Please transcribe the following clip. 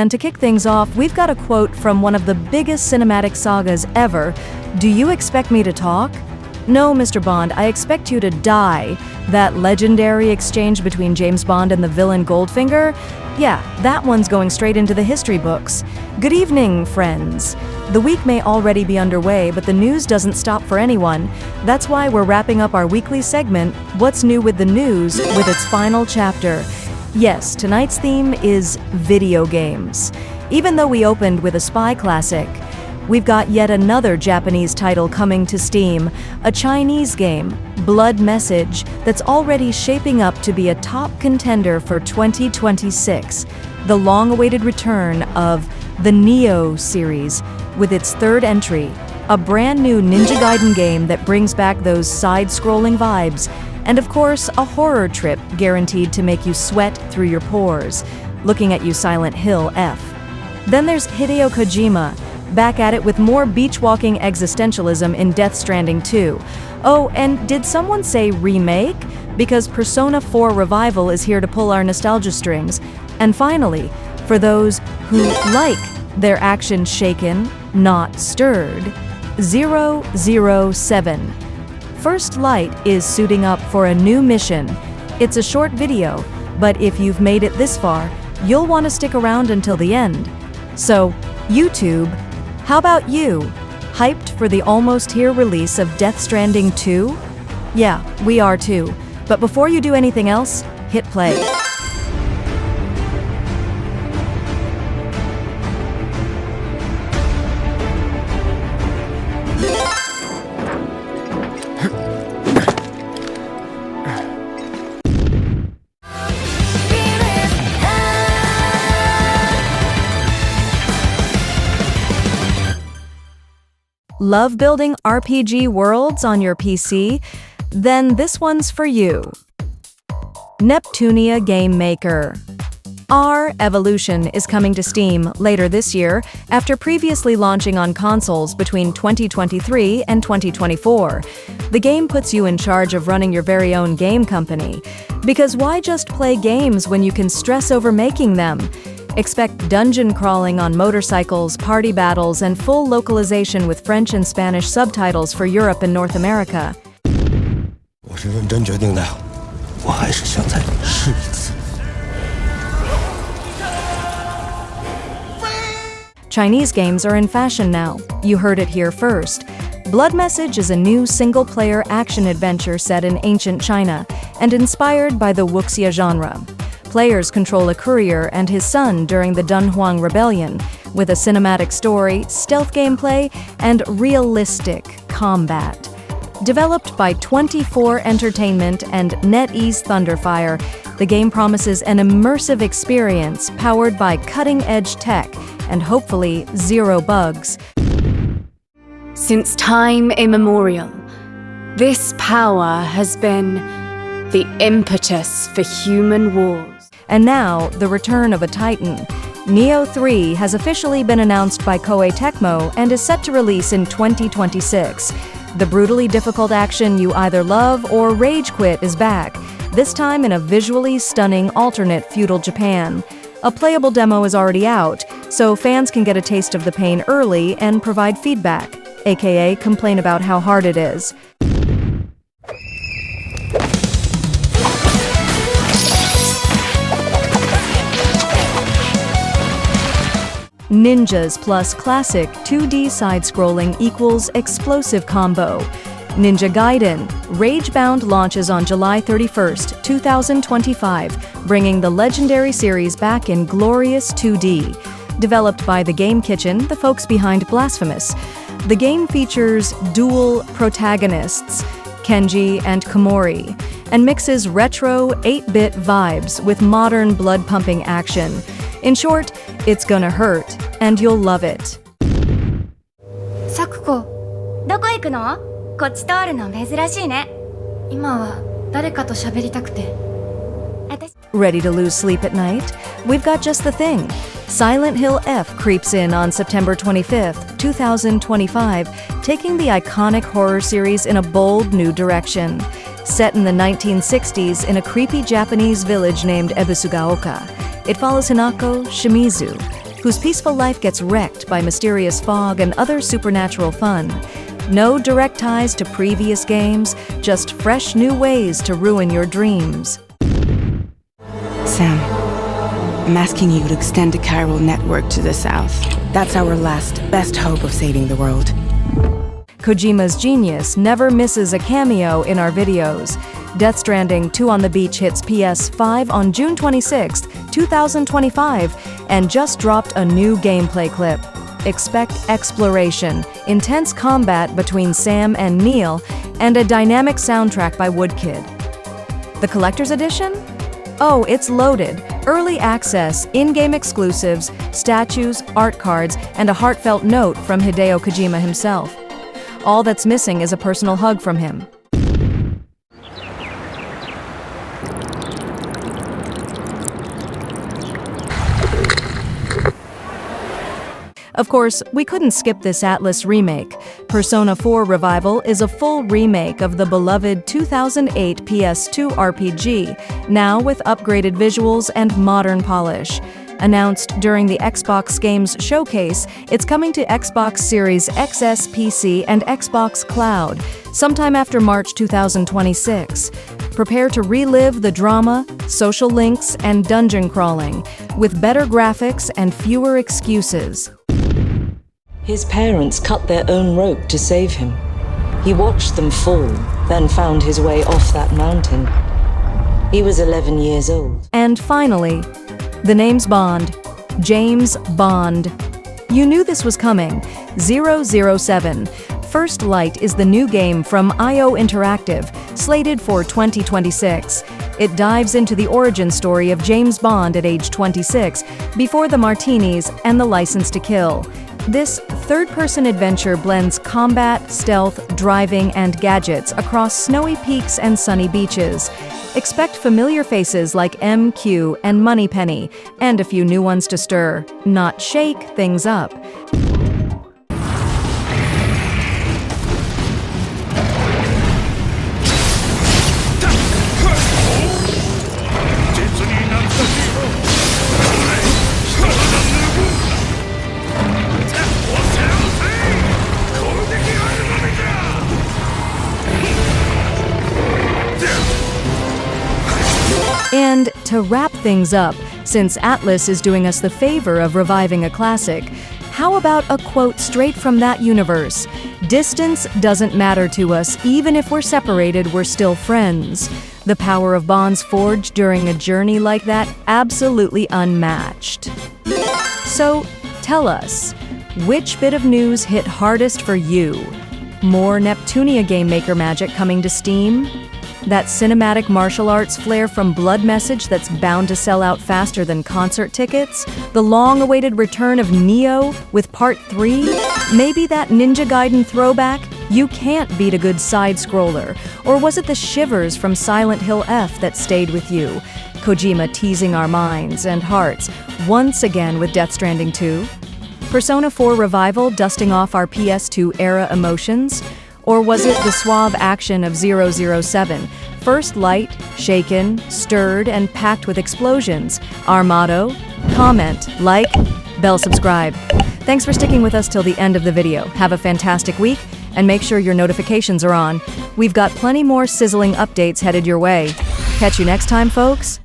And to kick things off, we've got a quote from one of the biggest cinematic sagas ever. Do you expect me to talk? No, Mr. Bond, I expect you to die. That legendary exchange between James Bond and the villain Goldfinger? Yeah, that one's going straight into the history books. Good evening, friends. The week may already be underway, but the news doesn't stop for anyone. That's why we're wrapping up our weekly segment, What's New with the News, with its final chapter. Yes, tonight's theme is video games. Even though we opened with a spy classic, we've got yet another Japanese title coming to Steam, a Chinese game, Blood Message, that's already shaping up to be a top contender for 2026. The long-awaited return of the Nioh series, with its third entry, a brand new Ninja Gaiden game that brings back those side-scrolling vibes, and of course, a horror trip guaranteed to make you sweat through your pores. Looking at you, Silent Hill F. Then there's Hideo Kojima, back at it with more beach-walking existentialism in Death Stranding 2. Oh, and did someone say remake? Because Persona 4 Revival is here to pull our nostalgia strings. And finally, for those who like their action shaken, not stirred, 007. First Light is suiting up for a new mission. It's a short video, but if you've made it this far, you'll want to stick around until the end. So, YouTube, how about you? Hyped for the almost here release of Death Stranding 2? Yeah, we are too. But before you do anything else, hit play. Love building RPG worlds on your PC? Then this one's for you. Neptunia Game Maker. R Evolution is coming to Steam later this year after previously launching on consoles between 2023 and 2024. The game puts you in charge of running your very own game company. Because why just play games when you can stress over making them? Expect dungeon crawling on motorcycles, party battles, and full localization with French and Spanish subtitles for Europe and North America. 我是认真决定的，我还是想再试一次。 Chinese games are in fashion now. You heard it here first. Blood Message is a new single-player action-adventure set in ancient China and inspired by the wuxia genre. Players control a courier and his son during the Dunhuang Rebellion, with a cinematic story, stealth gameplay, and realistic combat. Developed by 24 Entertainment and NetEase Thunderfire, the game promises an immersive experience powered by cutting-edge tech and hopefully zero bugs. Since time immemorial, this power has been the impetus for human wars. And now, the return of a titan. Nioh 3 has officially been announced by Koei Tecmo and is set to release in 2026. The brutally difficult action you either love or rage quit is back, this time in a visually stunning alternate feudal Japan. A playable demo is already out, so fans can get a taste of the pain early and provide feedback, aka complain about how hard it is. Ninjas plus classic 2D side-scrolling equals explosive combo. Ninja Gaiden, Ragebound launches on July 31st, 2025, bringing the legendary series back in glorious 2D. Developed by The Game Kitchen, the folks behind Blasphemous. The game features dual protagonists, Kenji and Komori, and mixes retro 8-bit vibes with modern blood-pumping action. In short, it's gonna hurt, and you'll love it. Sakuko, どこ行くの? こっち通るの珍しいね。今は誰かと喋りたくて。Ready to lose sleep at night? We've got just the thing. Silent Hill F creeps in on September 25th, 2025, taking the iconic horror series in a bold new direction. Set in the 1960s in a creepy Japanese village named Ebisugaoka, it follows Hinako Shimizu, whose peaceful life gets wrecked by mysterious fog and other supernatural fun. No direct ties to previous games, just fresh new ways to ruin your dreams. Sam, I'm asking you to extend the chiral network to the south. That's our last, best hope of saving the world. Kojima's genius never misses a cameo in our videos. Death Stranding 2 on the Beach hits PS5 on June 26, 2025, and just dropped a new gameplay clip. Expect exploration, intense combat between Sam and Nioh, and a dynamic soundtrack by Woodkid. The Collector's Edition? Oh, it's loaded. Early access, in-game exclusives, statues, art cards, and a heartfelt note from Hideo Kojima himself. All that's missing is a personal hug from him. Of course, we couldn't skip this Atlus remake. Persona 4 Revival is a full remake of the beloved 2008 PS2 RPG, now with upgraded visuals and modern polish. Announced during the Xbox Games Showcase, it's coming to Xbox Series XS PC and Xbox Cloud, sometime after March 2026. Prepare to relive the drama, social links, and dungeon crawling, with better graphics and fewer excuses. His parents cut their own rope to save him. He watched them fall, then found his way off that mountain. He was 11 years old. And finally, the name's Bond. James Bond. You knew this was coming. 007. First Light is the new game from IO Interactive, slated for 2026. It dives into the origin story of James Bond at age 26, before the martinis and the license to kill. This third-person adventure blends combat, stealth, driving, and gadgets across snowy peaks and sunny beaches. Expect familiar faces like MQ and Moneypenny, and a few new ones to stir, not shake, things up. And to wrap things up, since Atlus is doing us the favor of reviving a classic, how about a quote straight from that universe? "Distance doesn't matter to us, even if we're separated, we're still friends." The power of bonds forged during a journey like that, absolutely unmatched. So, tell us, which bit of news hit hardest for you? More Neptunia Game Maker magic coming to Steam? That cinematic martial arts flair from Blood Message that's bound to sell out faster than concert tickets? The long-awaited return of Nioh with Part 3? Maybe that Ninja Gaiden throwback? You can't beat a good side-scroller. Or was it the shivers from Silent Hill F that stayed with you? Kojima teasing our minds and hearts, once again with Death Stranding 2? Persona 4 Revival dusting off our PS2 era emotions? Or was it the suave action of 007? First light, shaken, stirred, and packed with explosions. Our motto? Comment, like, bell subscribe. Thanks for sticking with us till the end of the video. Have a fantastic week, and make sure your notifications are on. We've got plenty more sizzling updates headed your way. Catch you next time, folks.